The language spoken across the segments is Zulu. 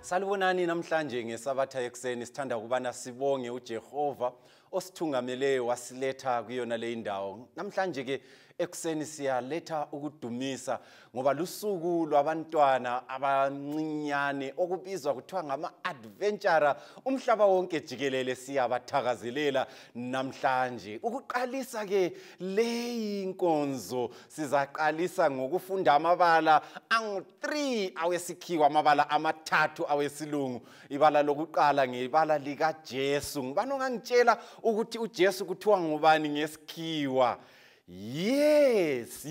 Salibonani namhlanje ngesabatha ekseni sithanda ukubana sibonge uJehova osithungamele wasiletha kuyona le indawo. Namhlanje ke ekseni siyaletha ukudumisa ngoba lusuku lwabantwana abancinyane okubizwa kuthiwa ngama-adventurer umhlaba wonke jikelele siyabathakazelela namhlanje. Ukuqalisa ke le inkonzo sizaqalisa ngokufunda amabala angu-3 awesikhiwa amabala amathathu awesilungu. Ibala lokuqala ngebala lika Jesu. Ngibani ongangitshela ukuthi uJesu kuthiwa ngubani ngesikhiwa? Yes.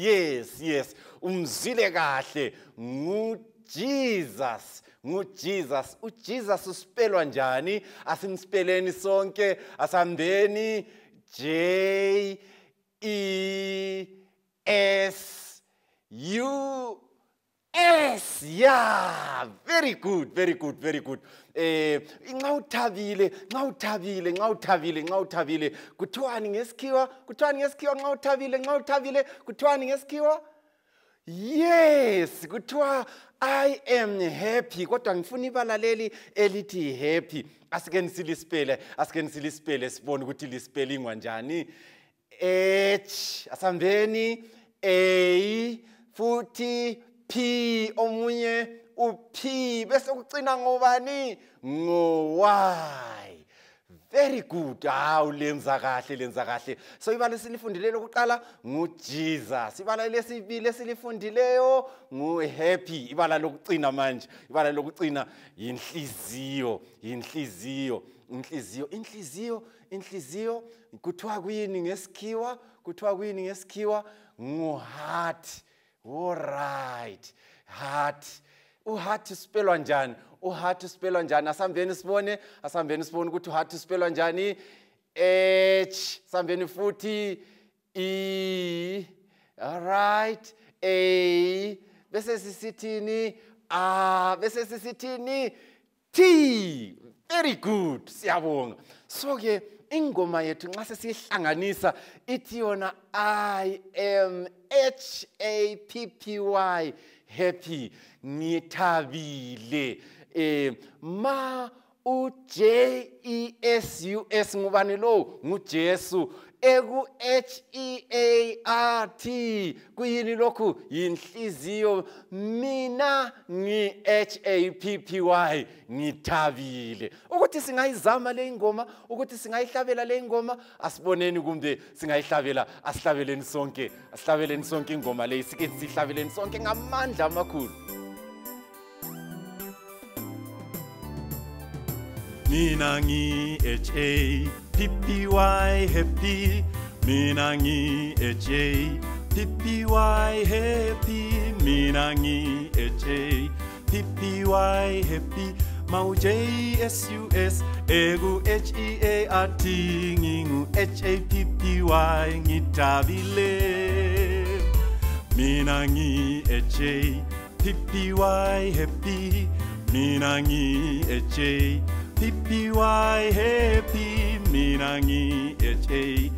Umzile kahle nguJesus. uJesus uspelwa njani? Asimspeleni sonke. Asambeni J-E-S-U-S. Yeah, very good. Nxa uthabile kuthiwani ngesikhiwa? Nxa uthabile ngesikhiwa? Yes, kuthiwa I am happy. Kodwa ngifuna ibala leli elithi happy. Asike silispele sibone ukuthi lispellingwa njani. H asambeni A futhi P omunye u-P bese kucina ngobani? Ngo-Y. Very good. Lenza kahle. So ibala silifundile lokuqala nguJesus. Ibala lesibili esilifundileyo ngu-happy. Ibala lokucina manje. Ibala lokucina inhliziyo. Inhliziyo. Kuthiwa kuyini ngesikhiwa? Ngu-heart. Alright. Heart. U-heart uspelwa njani? Asambeni sibone ukuthi u-heart uspelwa njani? H. Asambeni futhi E. Alright. A. Bese sisithini? A. Bese sisithini? T. Very good. Siyabonga. So ke ingoma yethu nxa sesihlanganisa ithi yona I am happy. Happy, ngithabile. Ma u-J-E-S-U-S ngubani lo? nguJesu. Eku H-E-A-R-T kuyini lokhu? Yinhliziyo. Mina ngi-H-A-P-P-Y ngithabile. Ukuthi singayizama le ngoma, ukuthi singayihlabela le ngoma, asiboneni kumbe singayihlabela, asihlabeleni sonke ingoma le, sike sihlabeleni sonke ngamandla amakhulu. Mina ngi-H-A-P-P-Y happy. Mina ngi-H-A-P-P-Y happy. Mina ngi-H-A-P-P-Y happy. Mau J-S-U-S egu H-E-A-R-T ngingu H-A-P-P-Y ngithabile. Mina ngi-H-A-P-P-Y happy. Mina ngi-H-A-P-P-Y happy. Mina ngi-H-A-P-P-Y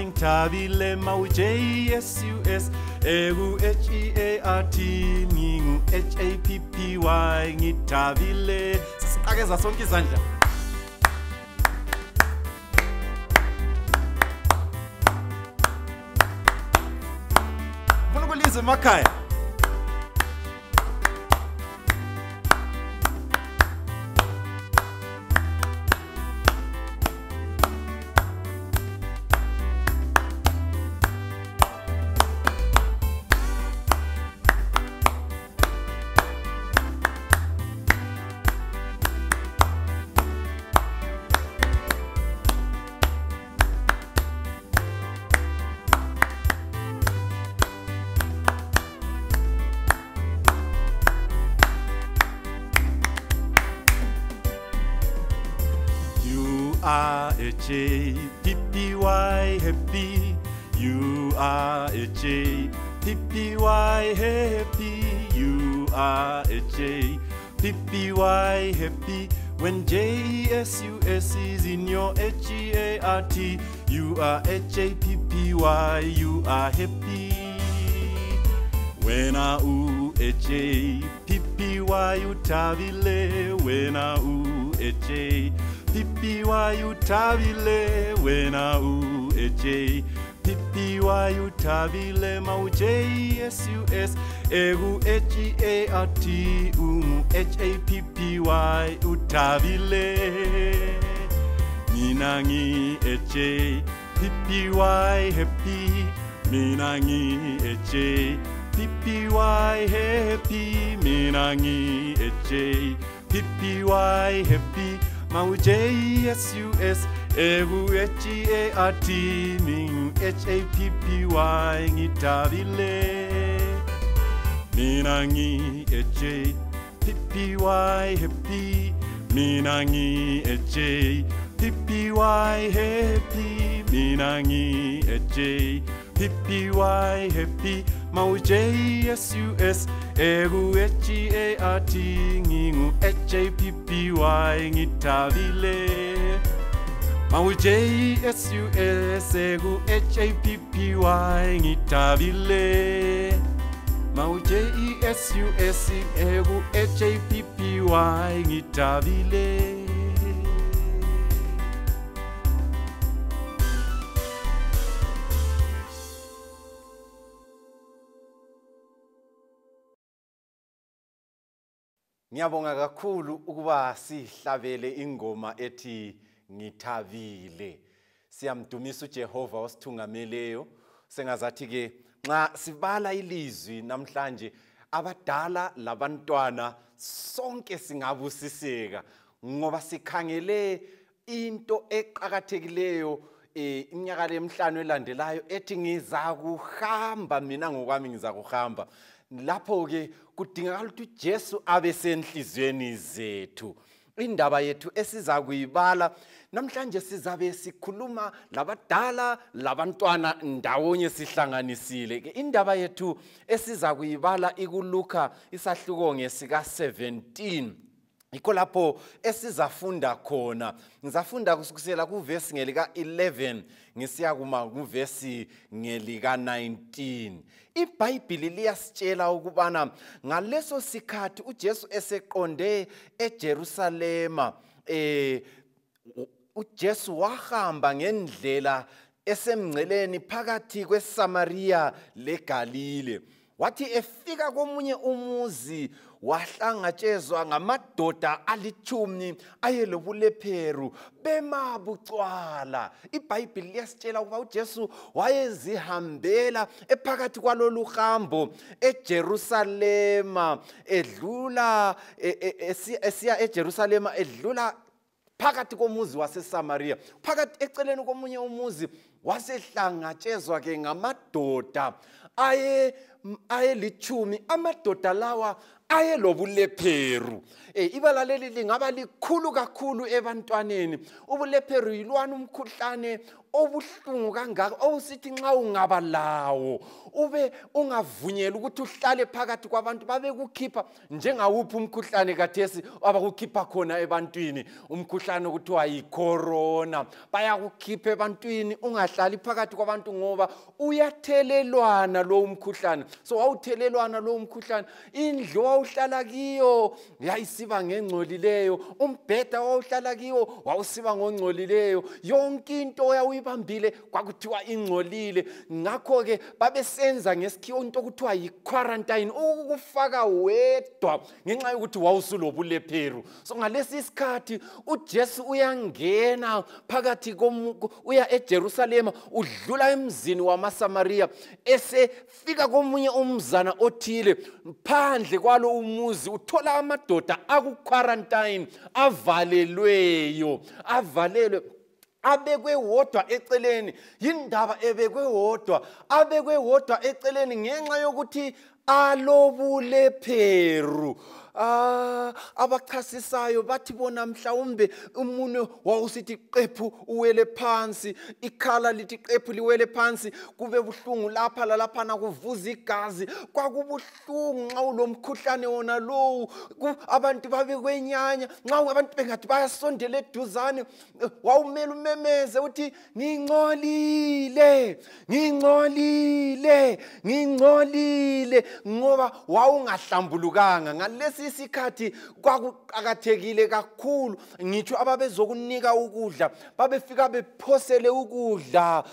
ngithabile. Mau J-S-U-S egu H-E-A-R-T ngingu H-A-P-P-Y ngithabile. Siqakeza sonke izandla. Funa ukulizwa emakhaya. are H-A-P-P-Y happy. You are H-A-P-P-Y happy. You are H-A-P-P-Y happy. When J-S-U-S is in your H-E-A-R-T, you are H-A-P-P-Y, you are happy. When I H-A-P-P-Y pipi why uthabile wena eJ pipi why uthabile wena eJ pipi why uthabile mau JSUS egu HEART HAPPY uthabile mina ngi EJ PPY happy mina ngi EJ PPY happy mina ngi EJ PPY happy mau JSUS egu HEART min HAPPY ngithabile mina ngi EJ PPY happy mina ngi EJ PPY happy mina ngi EJ PPY happy mau JSUS egu HEART ngingu HAPPY ngithabile mau JSUS egu HAPPY ngithabile mau JSUS egu HAPPY ngithabile. Ngiyabonga kakhulu ukuba sihlabele ingoma ethi ngithabile. Siyamdumisa uJehova osithungameleyo. Sengazathi ke nxa sibala ilizwi namhlanje abadala labantwana sonke singabusiseka ngoba sikhangele into eqhakathekileyo iminyaka emihlanu elandelayo ethi ngizakuhamba mina ngokwami ngizakuhamba. Lapho ke kudingakala ukuthi uJesu abe senhlizweni zethu. Indaba yethu esiza kuyibala namhlanje sizabe sikhuluma labadala labantwana ndawonye sihlanganisile. Indaba yethu esiza kuyibala ikuluka isahluko ngesika 17. Yikho lapho esizafunda khona. Ngizafunda kusukela kuvesi ngelika 11 ngisiya kuma kuvesi ngelika 19. IBhayibheli liyasitshela ukubana ngaleso sikhathi uJesu eseqonde eJerusalema uJesu wahamba ngendlela esemngceleni phakathi kweSamaria leGalile. Wathi efika komunye umuzi wahlangatshezwa ngamadoda alithumi ayelobulepheru bemabucwala. IBhayibheli liyasitshela ukuba uJesu wayezihambela ephakathi kwalolu hambo eJerusalema edlula esiya eJerusalema edlula phakathi komuzi waseSamaria. Phakathi eceleni komunye umuzi wasehlangatshezwa ke ngamadoda ayelithumi. Amadoda lawa ayelobulepheru. Ibala leli lingaba likhulu kakhulu ebantwaneni. Ubulepheru yilwana umkhuhlane obuhlungu kangaka owusithi nxa ungaba lawo ube ungavunyela ukuthi uhlale phakathi kwabantu babekukhipha njengawuphi umkhuhlane kathesi abakukhipha khona ebantwini. Umkhuhlane okuthiwa yicorona bayakukhipha ebantwini ungahlali phakathi kwabantu ngoba uyathelelwana lo umkhuhlane. So wawuthelelwana lo umkhuhlane, indlu wawuhlala kiyo yayisiba ngengcolileyo, umbheda wawuhlala kiyo wawusiba ngongcolileyo, yonke into oyawuyibambile kwakuthiwa ingcolile. Ngakho ke babesenza ngesikhiwo into okuthiwa yi-quarantine, ukufaka wedwa ngenxa yokuthi wawusulobulepheru. So ngalesi isikhathi uJesu uyangena phakathi uya eJerusalema udlula emzini wamaSamaria esefika komunye umzana othile. Phandle kwalo umuzi uthola amadoda aku-quarantine avalelwe abekwe wodwa eceleni. Yindaba ebekwe wodwa eceleni ngenxa yokuthi alobulepheru. abachasisayo bathi bona mhlawumbe umunwe wawusithi qephu uwele phansi, ikhala lithi qephu liwele phansi, kube buhlungu lapha lalaphana kuvuza igazi, kwakubuhlungu nxa ulomkhuhlane wona lowo, abantu babe kwenyanya, nxa abantu bengathi bayasondela eduzane, wawumele umemeze uthi ngingcolile, ngingcolile, ngingcolile, ngoba wawungahlambulukanga. Ngalesi isikhathi kwakuqakathekile kakhulu, ngitsho ababezokunika ukudla babefika bephosele ukudla,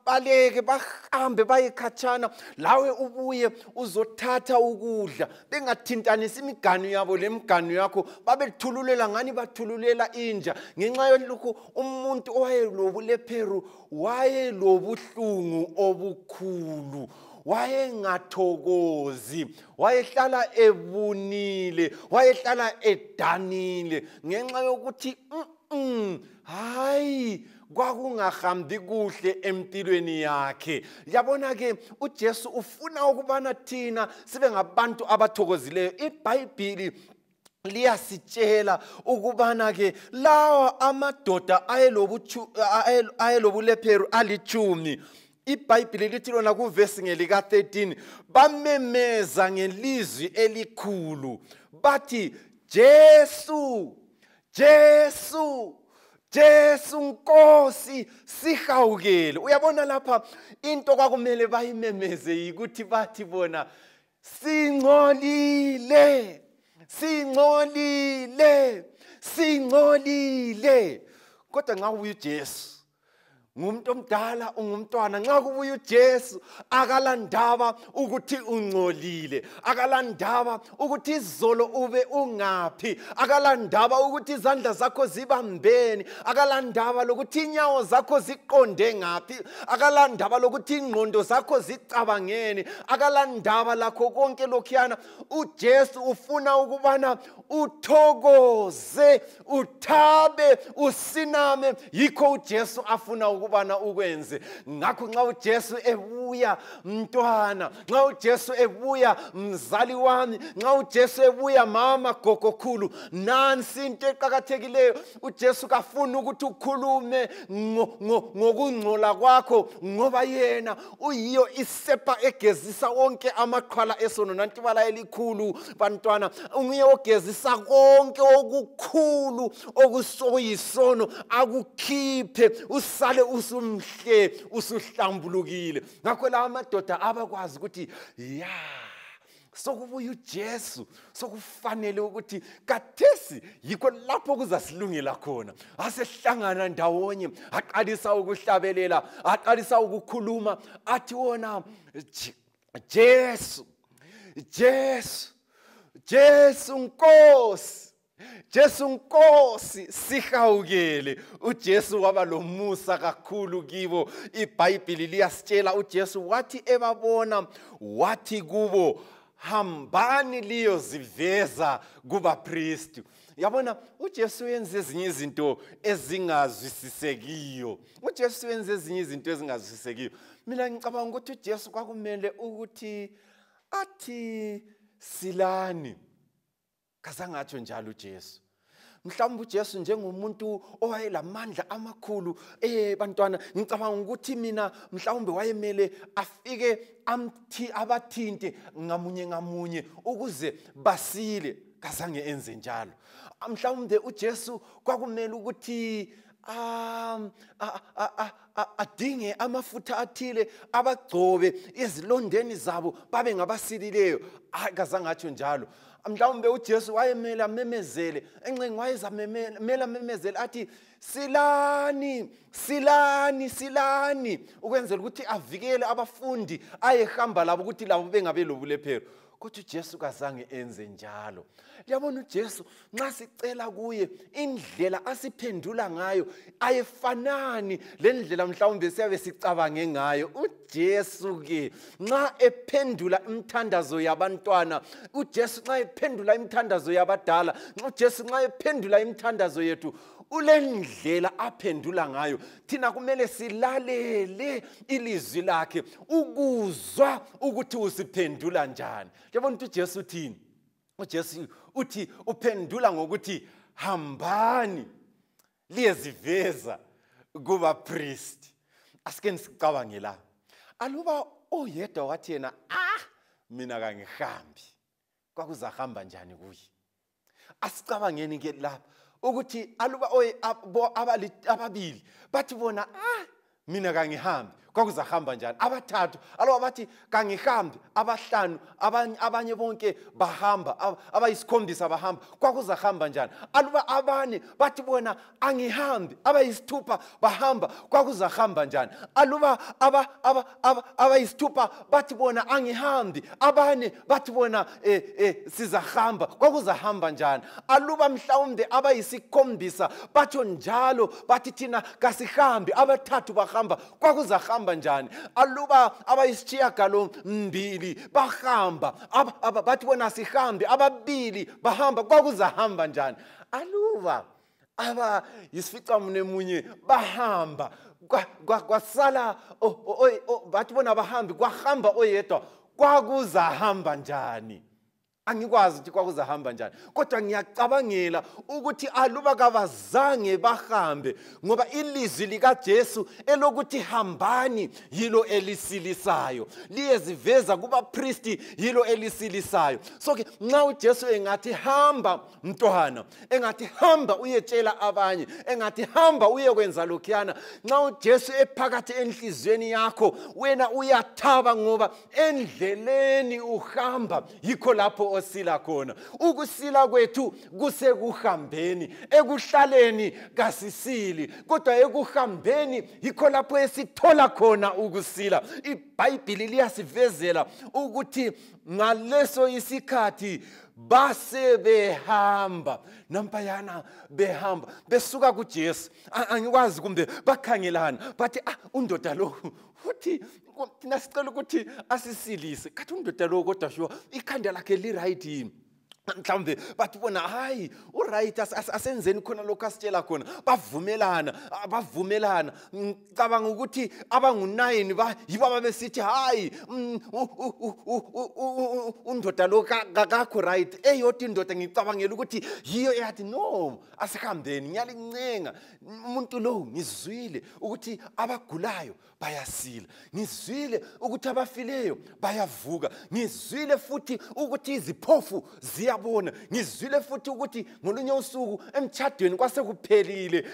baleke bahambe bayekhatshana, lawe ubuye uzothatha ukudla, bengathintanisi imiganu yabo lemiganu yakho, babethululela ngani bathululela inja. Ngenxa yalokho umuntu owayelobulephero wayelobuhlungu obukhulu, wayengathokozi, wayehlala ebunile, wayehlala edanile, ngenxa yokuthi hayi kwakungahambi kuhle empilweni yakhe. Yabona ke uJesu ufuna ukubana thina sibe ngabantu abathokozileyo. iBhayibhili liyasitshela ukubana ke lawa amadoda ayelobulephero alitshumi, iBhayibhili lithi lona kuvesi ngelika 13, bamemeza ngelizwi elikhulu bathi, Jesu, Jesu, Jesu Nkosi sihawukele. Uyabona lapha into kwakumele bayimemeze yikuthi bathi bona singcolile, singcolile, singcolile. Kodwa nxa ubuye uJesu, ngumuntu omdala ungumntwana, nxa kubuye uJesu akalandaba ukuthi ungcolile, akalandaba ukuthi izolo ube ungaphi, akalandaba ukuthi izandla zakho zibambeni, akalandaba lokuthi inyawo zakho ziqonde ngaphi, akalandaba lokuthi ingqondo zakho zicabangeni, akalandaba lakho konke lokhuyana. uJesu ufuna ukubana uthokoze, uthabe, usiname. Yikho uJesu afuna ukubana ukwenze. Ngakho nxa uJesu ebuya mntwana, nxa uJesu ebuya mzali wami, nxa uJesu ebuya mama gogokhulu, nansi into eqakathekileyo. uJesu kafuni ukuthi ukhulume ngokungcola kwakho, ngoba yena uyiyo isepa egezisa wonke amaqhwala esono. Nanti bala elikhulu bantwana, unguye ogezisa konke okukhulu okusoyisono, akukhiphe usale usumhle, usuhlambulukile. Ngakho la amadoda abakwazi ukuthi ya sokubuya uJesu, sokufanele ukuthi kathesi yikho lapho kuzasilungela khona. Asehlangana ndawonye, aqalisa ukuhlabelela, aqalisa ukukhuluma, athi wona Jesu, Jesu, Jesu Nkosi, Jesu Nkosi sihawukele. uJesu waba lomusa kakhulu kibo. iBhayibhili liyasitshela uJesu wathi ebabona wathi kubo, hambani liyoziveza kubapristi. Yabona uJesu wenze ezinye izinto ezingazwisisekiyo. uJesu wenze ezinye izinto ezingazwisisekiyo. Mina ngicabanga ukuthi uJesu kwakumele ukuthi athi silani. Kazange atsho njalo uJesu. Mhlawumbe uJesu njengomuntu owayelamandla amakhulu, bantwana, ngicabanga ukuthi mina mhlawumbe wayemele afike abathinte ngamunye ngamunye ukuze basile. Kazange enze njalo. Mhlawumbe uJesu kwakumele ukuthi adinge amafutha athile abagcobe ezilondeni zabo babe ngabasilileyo. Kazange atsho njalo. Mhlawumbe uJesu wayemele amemezele, encengi wayezamemele amemezele athi silani, silani, silani, ukwenzela ukuthi avikele abafundi ayehamba labo ukuthi labo bengabe lobulephero. Kodwa uJesu kazange enze njalo. Yabona uJesu nxa sicela kuye indlela asiphendula ngayo ayifanani lendlela mhlawumbe siyabe sicabange ngayo. uJesu ke nxa ephendula imithandazo yabantwana, uJesu nxa ephendula imithandazo yabadala, uJesu nxa ephendula imithandazo yethu, ulendlela aphendula ngayo. Thina kumele silalele ilizwi lakhe ukuzwa ukuthi usiphendula njani. Yabona uJesu uthini? uJesu uthi uphendula ngokuthi hambani liyeziveza kubapristi. Asike nisicabange la. Aluba oyedwa wathi yena mina kangihambi, kwakuzahamba njani kuye? Asicabangeni ke lapha ukuthi aluba ababili bathi bona mina kangihambi, kwakuzahamba njani? Abathathu aluba bathi kangihambi, abahlanu abanye bonke bahamba, abayisikhombisa bahamba, kwakuzahamba njani? Aluba abane bathi bona angihambi, abayisithupha bahamba, kwakuzahamba njani? Aluba abayisithupha bathi bona angihambi, abane bathi bona sizahamba, kwakuzahamba njani? Aluba mhlawumbe abayisikhombisa bathi njalo bathi thina kasihambi, abathathu bahamba, kwakuzahamba njani? Aluba abayisishiyagalombili bahamba, bathi bona sihambi, ababili bahamba, kwakuzahamba njani? Aluba abayisificamunwemunye bahamba, kwasala bathi bona bahambi, kwahamba oyedwa, kwakuzahamba njani? Angikwazi ukuthi kwakuzahamba njani, kodwa ngiyacabangela ukuthi aluba kabazange bahambe, ngoba ilizwi likaJesu elokuthi hambani yilo elisilisayo, liyeziveza kubapristi yilo elisilisayo. So ke nxa uJesu engathi hamba mntwana, engathi hamba uyetshela abanye, engathi hamba uyekwenza lokhuyana, nxa uJesu ephakathi enhlizweni yakho, wena uyathaba ngoba endleleni uhamba, yikho lapho osila khona. Ukusila kwethu kusekuhambeni, ekuhlaleni kasisili, kodwa ekuhambeni yikho lapho esithola khona ukusila. iBhayibhili liyasivezela ukuthi ngaleso isikhathi base behamba, nampayana behamba besuka kuJesu. Angikwazi kumbe bakhangelana bathi undoda lo uthi thina sicela ukuthi asisilise, kathi undoda lo kodwa sho ikhanda lakhe li right yini? Mhlawumbe bathi bona hayi uright, asenzeni khona lokho asitshela khona. Bavumelana. Ngicabanga ukuthi abangu9 yibo ababesithi hayi undoda lo kakho right. Eyodwa indoda ngicabangela ukuthi yiyo eyathi no, asihambeni, ngiyalincenga. Umuntu lo ngizwile ukuthi abagulayo bayasila, ngizwile ukuthi abafileyo bayavuka, ngizwile futhi ukuthi iziphofu ziyabona, ngizwile futhi ukuthi ngolunye usuku emtshadweni kwasekuphelile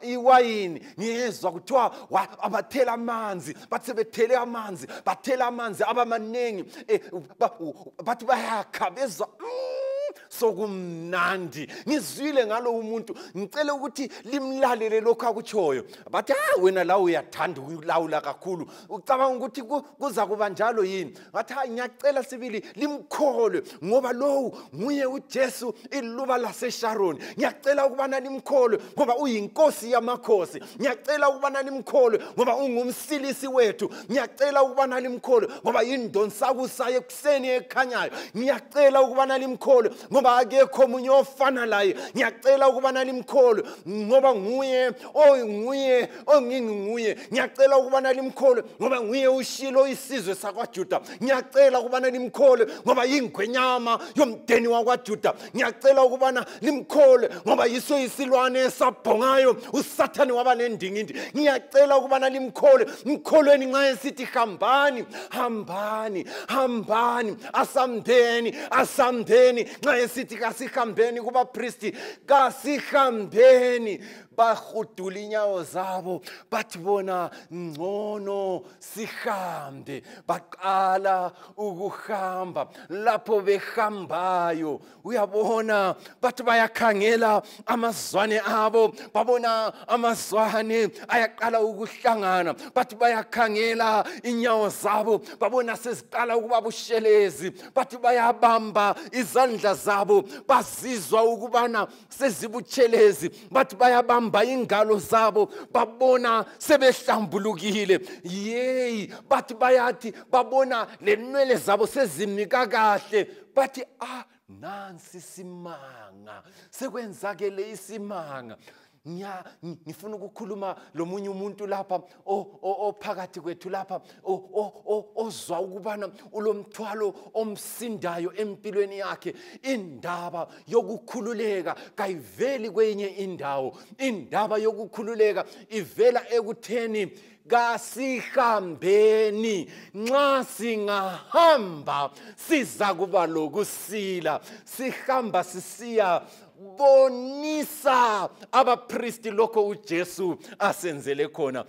iwayini, ngiyezwa kuthiwa abathela amanzi, bathi sebethele amanzi, bathela amanzi abamanengi, bathi bayakha bezwa sokumnandi. Ngizwile ngalo umuntu, ngicela ukuthi limlalele lokho akutshoyo. Bathi wena la uyathanda ukulawula kakhulu, ucabanga ukuthi kuza kuba njalo yini? Ngathi ngiyacela sibili limkholwe, ngoba lo nguye uJesu, iluba laseSharon. Ngiyacela ukubana limkholwe ngoba uyinkosi yamakhosi. Ngiyacela ukubana limkholwe ngoba ungumsilisi wethu. Ngiyacela ukubana limkholwe ngoba yindonsakusa ekuseni ekhanyayo. Ngiyacela ukubana limkholwe ngoba akekho omunye ofana laye. Ngiyacela ukubana limkholwe ngoba nguye onginguye. Ngiyacela ukubana limkholwe ngoba nguye ushilo isizwe sakwaJuda. Ngiyacela ukubana limkholwe ngoba yingwenyama yomdeni wakwaJuda. Ngiyacela ukubana limkholwe ngoba yiso isilwane esabhongayo uSathane waba nendingindi. Ngiyacela ukubana limkholwe, mkholweni nxa esithi hambani, asambeni nxa esithi kasihambeni kubapristi, kasihambeni. Bahudula inyawo zabo bathi bona ngcono sihambe. Baqala ukuhamba. Lapho behambayo uyabona bathi bayakhangela amazwane abo, babona amazwane ayaqala ukuhlangana. Bathi bayakhangela inyawo zabo, babona seziqala ukuba bushelezi. Bathi bayabamba izandla zabo, bazizwa ukubana sezibutshelezi. Bathi bayabamba ingalo zabo, babona sebehlambulukile. Yeyi, bathi bayathi babona lenwele zabo sezimika kahle. Bathi nansi simanga, sekwenzakele isimanga. ngifuna ukukhuluma lomunye umuntu lapha ophakathi kwethu lapha ozwa ukubana ulomthwalo omsindayo empilweni yakhe. Indaba yokukhululeka kayiveli kwenye indawo. Indaba yokukhululeka ivela ekutheni kasihambeni. Nxa singahamba siza kuba lokusila. Sihamba sisiya bonisa abapristi lokho uJesu asenzele khona.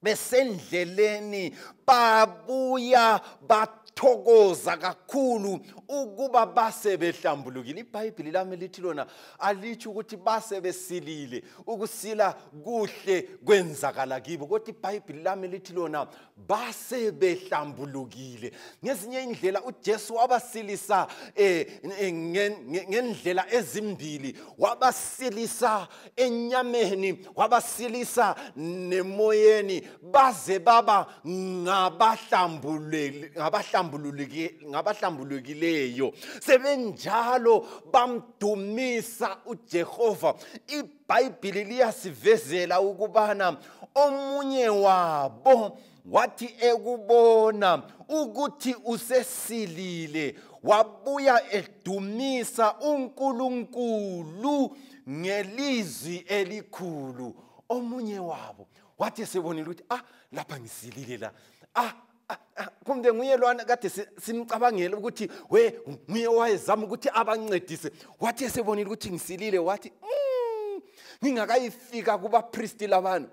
Besendleleni babuya bathokoza kakhulu ukuba base behlambulukile. iBhayibheli lami lithi lona alithi ukuthi base besilile. Ukusila kuhle kwenzakala kibo, kodwa iBhayibheli lami lithi lona base behlambulukile. Ngezinye indlela uJesu wabasilisa ngendlela ezimbili. Wabasilisa enyameni, wabasilisa nemoyeni, baze baba ngabahlambulukileyo. Sebenjalo bamdumisa uJehova. iBhayibheli liyasivezela ukubana omunye wabo wathi ekubona ukuthi usesilile wabuya edumisa uNkulunkulu ngelizwi elikhulu. Omunye wabo wathi sebonile ukuthi lapha ngisilile la. Kumbe nguye lwana kade simcabangela ukuthi nguye wayezama ukuthi abancedise. Wathi sebonile ukuthi ngisilile wathi ngingakayifika kubapristi labana,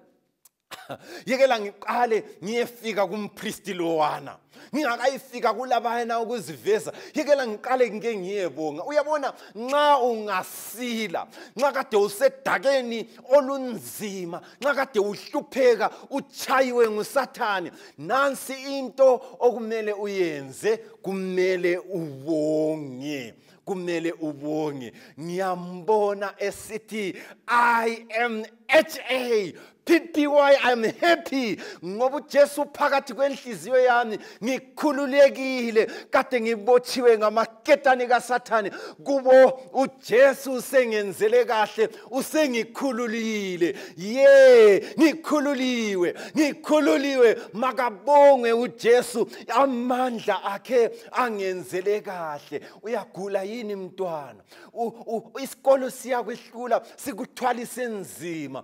yekela ngiqale ngiyefika kumpristi lowana. Ngingakayifika kulabana ukuziveza, yekela ngiqale ngike ngiyebonga. Uyabona, nxa ungasila, nxa kade usedakeni olunzima, nxa kade uhlupheka uchayiwe nguSathane, nansi into okumele uyenze, kumele ubonge. Kumele ubonge. Ngiyambona esithi I am HAPPY, I am happy. Ngoba uJesu phakathi kwenhliziyo yami ngikhululekile. Kade ngibotshiwe ngamaketane kaSathane, kubo uJesu usengenzele kahle, usengikhululile. Ngikhululiwe. Makabongwe uJesu, amandla akhe angenzele kahle. Uyagula yini mntwana? Isikolo siyakwehlula, sikuthwalise nzima.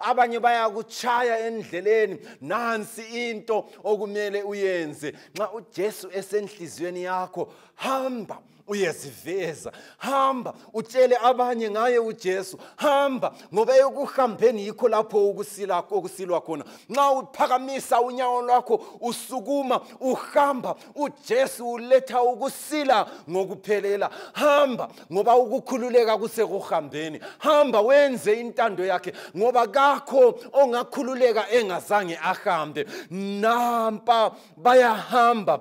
Abanye bayakuchaya endleleni. Nansi into okumele uyenze. Nxa uJesu esenhlizweni yakho, hamba uyeziveza. Hamba utshele abanye ngaye uJesu. Hamba ngoba ekuhambeni yikho lapho ukusilwa khona. Nxa uphakamisa unyawo lwakho usukuma uhamba, uJesu uletha ukusila ngokuphelela. Hamba ngoba ukukhululeka kusekuhambeni. Hamba wenze intando yakhe ngoba kakho ongakhululeka engazange ahambe. Nampa bayahamba.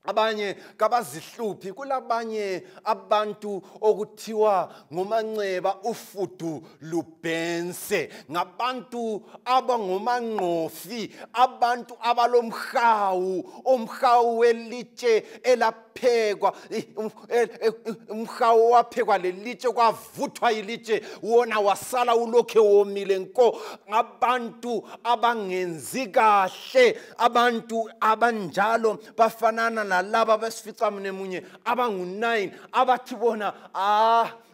Abanye kabazihluphi. Kulabanye abantu okuthiwa ngomanxeba ufudu lubense, ngabantu abangomanqofi, abantu omhawu welitshe elaphekwa, umhawu waphekwa lelitshe kwavuthwa ilitshe wona wasala ulokhe womile nko. Ngabantu abangenzi kahle, abantu abanjalo bafanana laba besificamunwemunye abangu-9 abathi bona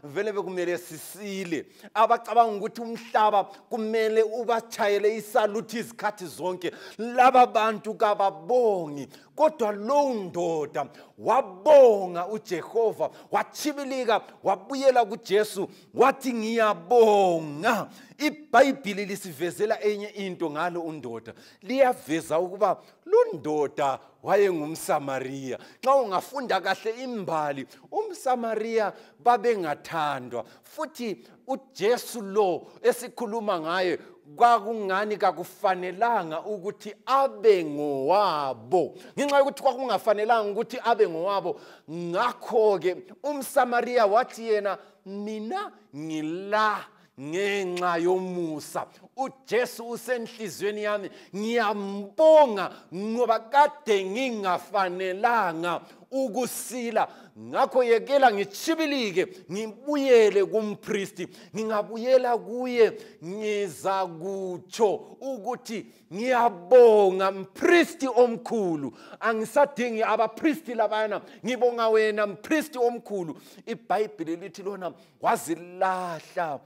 vele bekumele sisile, abacabanga ukuthi umhlaba kumele ubachayele isaluthi izikhathi zonke. Laba bantu kababongi, kodwa lowo ndoda wabonga uJehova, wachibilika, wabuyela kuJesu, wathi ngiyabonga. iBhayibheli lisivezela enye into ngalo undoda. Liyaveza ukuba lo ndoda wayengumSamariya. Nxa ungafunda kahle imbali, umSamariya babengathandwa, futhi uJesu lo esikhuluma ngaye kwakungani kakufanelanga ukuthi abe ngowabo. Ngenxa yokuthi kwakungafanelanga ukuthi abe ngowabo, ngakho-ke umSamariya wathi yena, mina ngila ngenxa yomusa. uJesu usenhlizweni yami, ngiyambonga ngoba kade ngingafanelanga ukusila. Ngakho yekela ngichibilike ngibuyele kumpristi. Ngingabuyela kuye ngiza kutsho ukuthi ngiyabonga mpristi omkhulu. Angisadingi abapristi labana, ngibonga wena mpristi omkhulu. iBhayibheli lithi lona wazilahla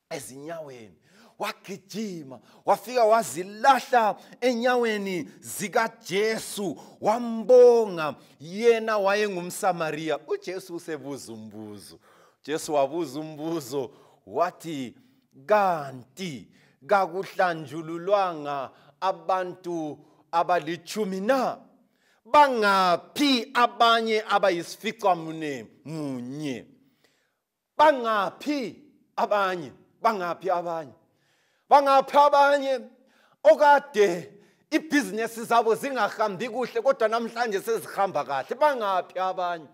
ezinyaweni, wagijima wafika wazilahla enyaweni zikaJesu wambonga. Yena wayengumSamariya. uJesu usebuza umbuzo. Jesu wabuza umbuzo wathi, kanti kakuhlanjululwanga abantu abalitshumi na? Bangaphi abanye abayisificamunye? Bangaphi abanye? Bangaphi abanye? Bangaphi abanye okade ibhizinesi zabo zingahambi kuhle kodwa namhlanje sezihamba kahle? Bangaphi abanye?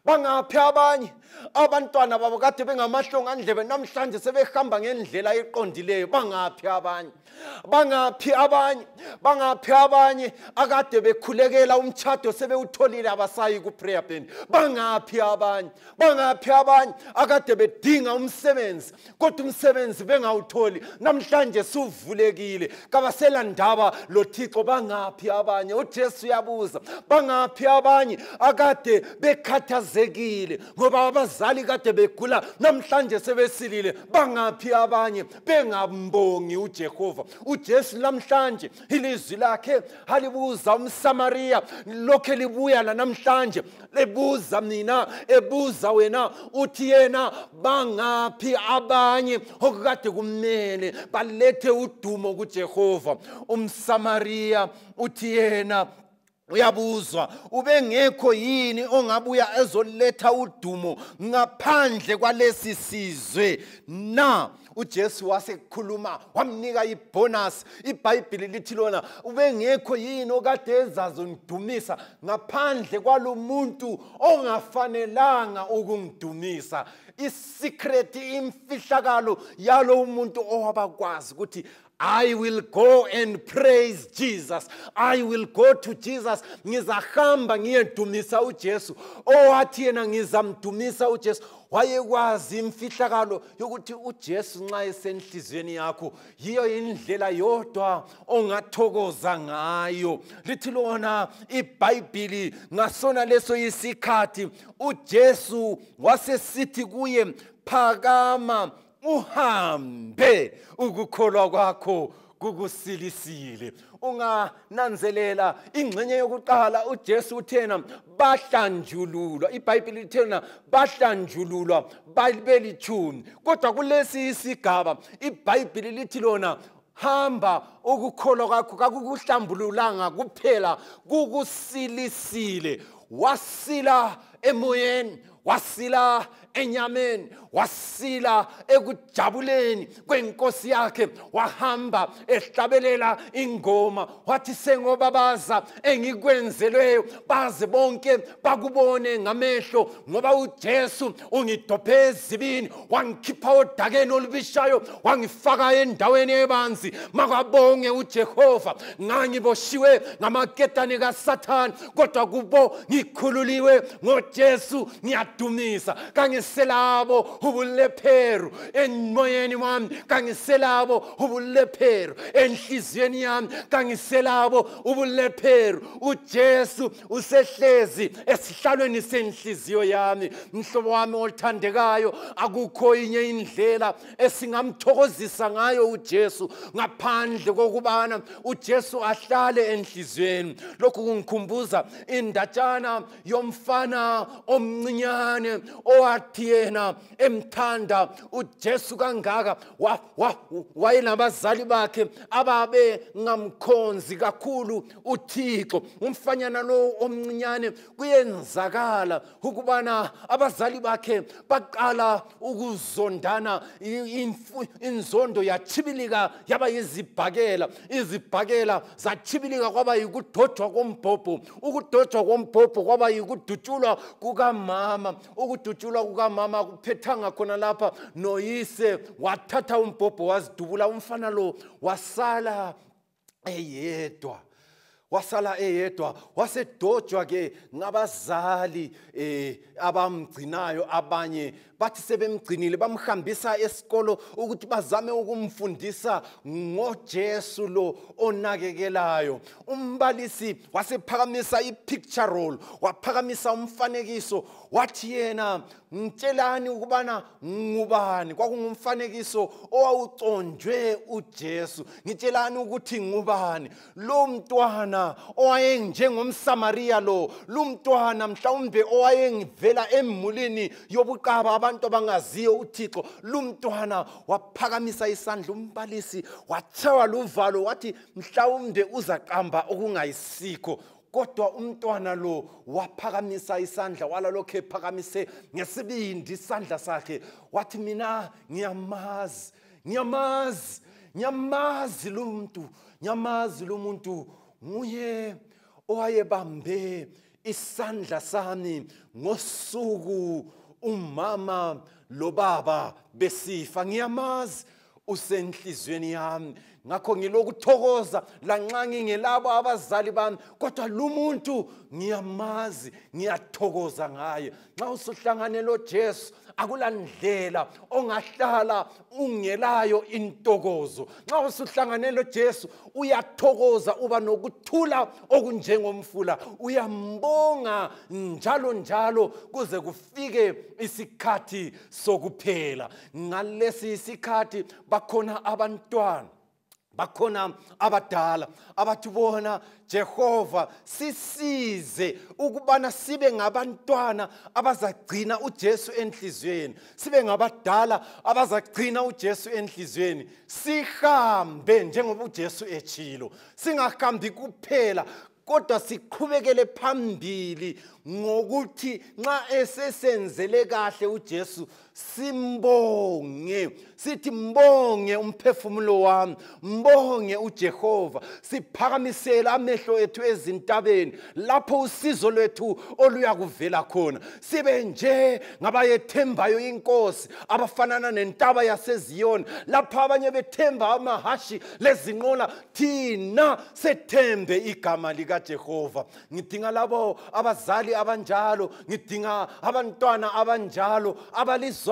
Bangaphi abanye abantwana babo kade bengamahlonga ndlebe namhlanje sebehamba ngendlela eqondileyo? Bangaphi abanye? Bangaphi abanye? Bangaphi abanye akade bekhulekela umtshado sebewutholile abasayi ku prayer band? Bangaphi abanye? Bangaphi abanye akade bedinga umsebenzi kodwa umsebenzi bengawutholi namhlanje suvulekile kabasela ndaba lo Thixo? Bangaphi abanye? uJesu uyabuza, bangaphi abanye akade bekhathazekile ngoba abazali kade begula namhlanje sebesilile? Bangaphi abanye bengambongi uJehova? uJesu namhlanje ilizwi lakhe halibuza umSamariya lokho libuya la namhlanje lebuza mina, ebuza wena, uthi yena bangaphi abanye okade kumele balethe udumo kuJehova? umSamariya uthi yena uyabuzwa, ubengekho yini ongabuya ezoletha udumo ngaphandle kwalesi sizwe na? uJesu wasekhuluma wamnika ibonus. iBhayibheli lithi lona, ubengekho yini okade ezazondumisa ngaphandle kwalomuntu ongafanelanga ukungidumisa? Isecret, imfihlakalo yalo umuntu owabakwazi ukuthi I will go and praise Jesus. I will go to Jesus. Ngizahamba ngiyedumisa uJesu. Owathi yena ngizamdumisa uJesu. Wayekwazi imfihlakalo yokuthi uJesu nxa esenhlizweni yakho yiyo indlela yodwa ongathokoza ngayo. Lithi lona iBhayibheli ngasona leso isikhathi uJesu wasesithi kuye, phakama uhambe, ukukholwa kwakho kukusilisile. Ungananzelela ingxenye yokuqala uJesu uthena bahlanjululwa. iBhayibheli lithena bahlanjululwa belitshumi. Kodwa kulesi isigaba iBhayibheli lithi lona, hamba, ukukholwa kwakho kakukuhlambululanga kuphela, kukusilisile. Wasila emoyeni, wasila enyameni, wasila ekujabuleni kwenkosi yakhe, wahamba ehlabelela ingoma. Wathi sengoba baza engikwenzelweyo baze bonke bakubone ngamehlo, ngoba uJesu ungidophe ezibini, wangikhipha odakeni olubishayo, wangifaka endaweni ebanzi. Makabonge uJehova, ngangiboshiwe ngamaketane kaSathane kodwa kubo ngikhululiwe ngoJesu. Ngiyadumisa, kangiselabo ubulepheru emoyeni wami, kangiselabo ubulepheru enhliziyweni yami, kangiselabo ubulepheru. uJesu usehlezi esihlalweni senhliziyo yami. Mhlobo wami olithandekayo, akukho inye indlela esingamthokozisa ngayo uJesu ngaphandle kokubana uJesu ahlale enhliziyweni. Lokhu kungikhumbuza indatshana yomfana omncinyane owathi yena emthanda uJesu kangaka, wayenabazali bakhe ababe ngamkhonzi kakhulu uThixo. Umfanyana lo omncinyane kuyenzakala ukubana abazali bakhe baqala ukuzondana, inzondo yachibilika yaba yizibhakela, izibhakela zachibilika kwaba yikudojwa kombhobho, ukudojwa kombhobho kwaba yikudutshulwa kukamama, ukudutshulwa kukamama kuphethanga khona lapha noyise wathatha umbhobho wazidubula. Umfana lo wasala eyedwa, wasala eyedwa wasedojwa ke ngabazali abamgcinayo abanye bathi sebemgcinile bamhambisa esikolo ukuthi bazame ukumfundisa ngoJesu lo onakekelayo. Umbalisi wasephakamisa ipicture role, waphakamisa umfanekiso, wathi yena ngitshelani ukubana ngubani. Kwakungumfanekiso owawuconjwe uJesu. Ngitshelani ukuthi ngubani. Lo mntwana owayenjengomSamaria lo mntwana mhlawumbe owayengivela emulini yobuqaba abantu abangaziyo uThixo, lo mntwana waphakamisa isandla. Umbalisi wathewa luvalo wathi mhlawumbe uzaqamba okungayisikho, kodwa umntwana lo waphakamisa isandla, walalokho ephakamise ngesibindi isandla sakhe wathi mina ngiyamazi lo muntu nguye owayebambe isandla sami ngosuku umama lobaba besifa. Ngiyamazi usenhlizweni yami, ngakho ngilokuthokoza lanxa ngingelabo abazali bami, kodwa lo muntu ngiyamazi, ngiyathokoza ngaye. Nxa usuhlangane loJesu akulandlela ongahlala ungelayo intokozo. Nxa usuhlangane loJesu uyathokoza, uba nokuthula okunjengomfula, uyambonga njalo kuze kufike isikhathi sokuphela. Ngalesi isikhathi bakhona abantwana, bakhona abadala abathi bona Jehova sisize ukubana sibe ngabantwana abazagcina uJesu enhlizweni, sibe ngabadala abazagcina uJesu enhlizweni, sihambe njengoba uJesu etshilo, singahambi kuphela kodwa siqhubekele phambili ngokuthi nxa esesenzele kahle uJesu simbonge, sithi mbonge umphefumulo wami, mbonge uJehova, siphakamisela amehlo ethu ezintabeni lapho usizo lwethu oluya kuvela khona. Sibe nje ngabayethembayo inkosi abafanana nentaba yaseZiyoni, lapho abanye bethemba amahashi lezinqola, thina sethembe igama likaJehova. Ngidinga labo abazali abanjalo, ngidinga abantwana abanjalo abalizwayo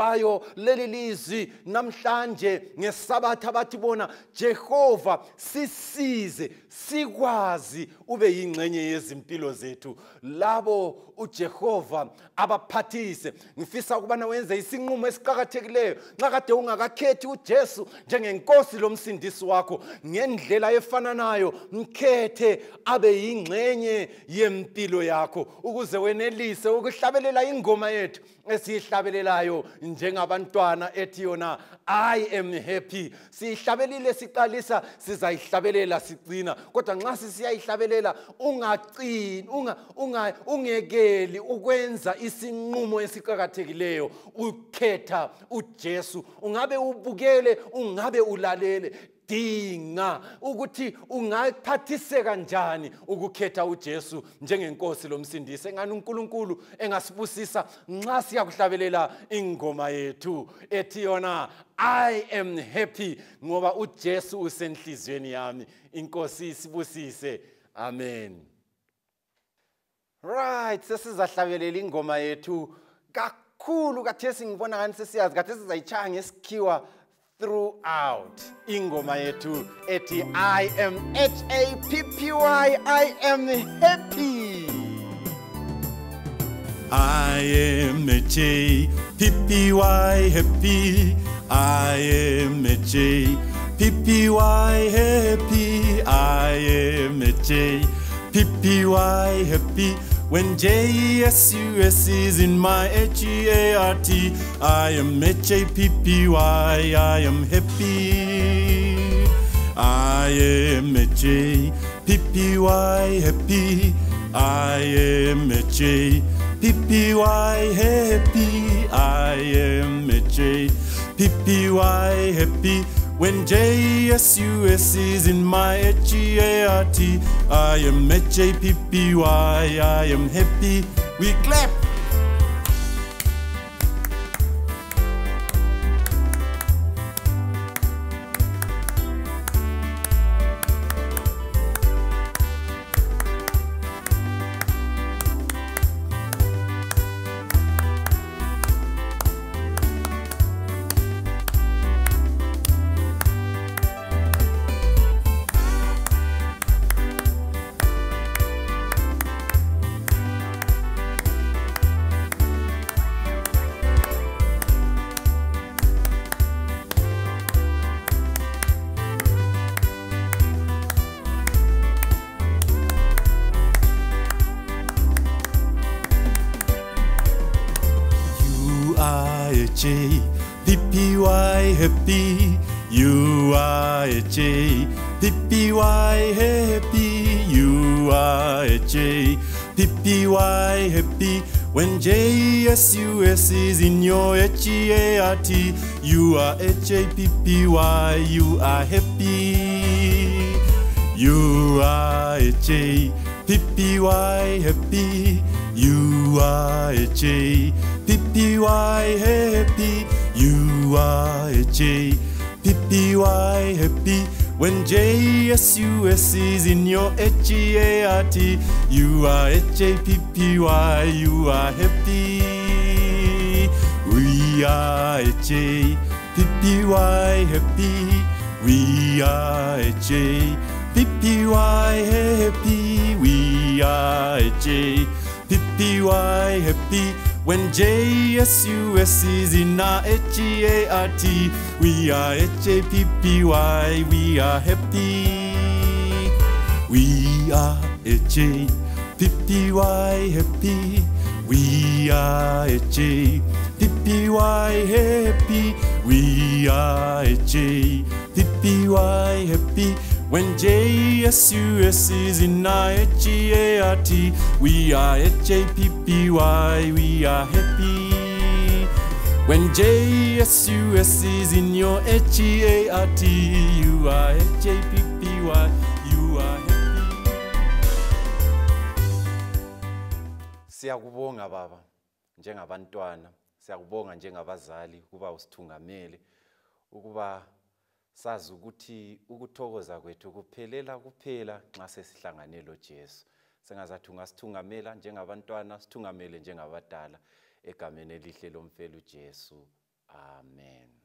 leli lizwi namhlanje ngesabatha, bathi bona Jehova sisize sikwazi ube yingxenye yezimpilo zethu. Labo uJehova abaphathise. Ngifisa ukubana wenze isinqumo esiqhakathekileyo nxa kade ungakakhethi uJesu njengenkosi lomsindisi wakho ngendlela efananayo, mkhethe abe yingxenye yempilo yakho ukuze wenelise ukuhlabelela ingoma yethu esihlabelelayo njengabantwana ethi yona I am happy. Sihlabelile siqalisa, sizayihlabelela sigcina, kodwa nxa sisiyayihlabelela ungekeli ukwenza isinqumo esiqhakathekileyo ukhetha uJesu. Ungabe ubukele, ungabe ulalele, dinga ukuthi ungaphathiseka kanjani ukukhetha uJesu njengenkosi lomsindisi. Engani uNkulunkulu engasibusisa nxa siyakuhlabelela ingoma yethu ethi yona I am happy ngoba uJesu usenhlizweni yami. Inkosi isibusise. Amen. Right, sesizahlabelela ingoma yethu kakhulu kathesi. Ngibona ngani sesiyazi kathesi sizayichaya ngesikhiwa throughout ingoma yethu ethi I am happy, I am happy. I am happy, happy. I am happy, happy. I am happy. When JSUS is in my HEART, I am HAPPY, I am happy. I am HAPPY, happy. I am HAPPY, happy. I am HAPPY, happy. When JSUS is in my HEART, I am HAPPY, I am happy. We clap. are a J, P-P-Y, happy. You are a J, P-P-Y, happy. You are a J, P-P-Y, happy. When J-S-U-S is in your H-E-A-R-T, you are H-A-P-P-Y, you are happy. You are a J, P-P-Y, happy. You are a J, P-P-Y, happy. You are a J, P-P-Y, happy. When J-S-U-S is in your H-E-A-R-T, you are H-A-P-P-Y, you are happy. We are a J, P-P-Y, happy. We are a J, P-P-Y, happy. We are a J, P-P-Y, happy. When J-S-U-S is in our H-E-A-R-T, we are H-A-P-P-Y, we are happy. We are a J, P-P-Y, happy. We are a J, P-P-Y, happy. We are a J, P-P-Y, happy. When J-S-U-S is in our H-E-A-R-T, we are H-A-P-P-Y, we are happy. When J-S-U-S is in your H-E-A-R-T, you are H-A-P-P-Y, you are happy. Siyakubonga baba njengabantwana, siyakubonga njengabazali kuba usithungamele ukuba sazi ukuthi ukuthokoza kwethu kuphelela kuphela nxa sesihlangane loJesu. Sengazathi ungasithungamela njengabantwana, sithungamele njengabadala egameni elihle lomfelo uJesu. Amen.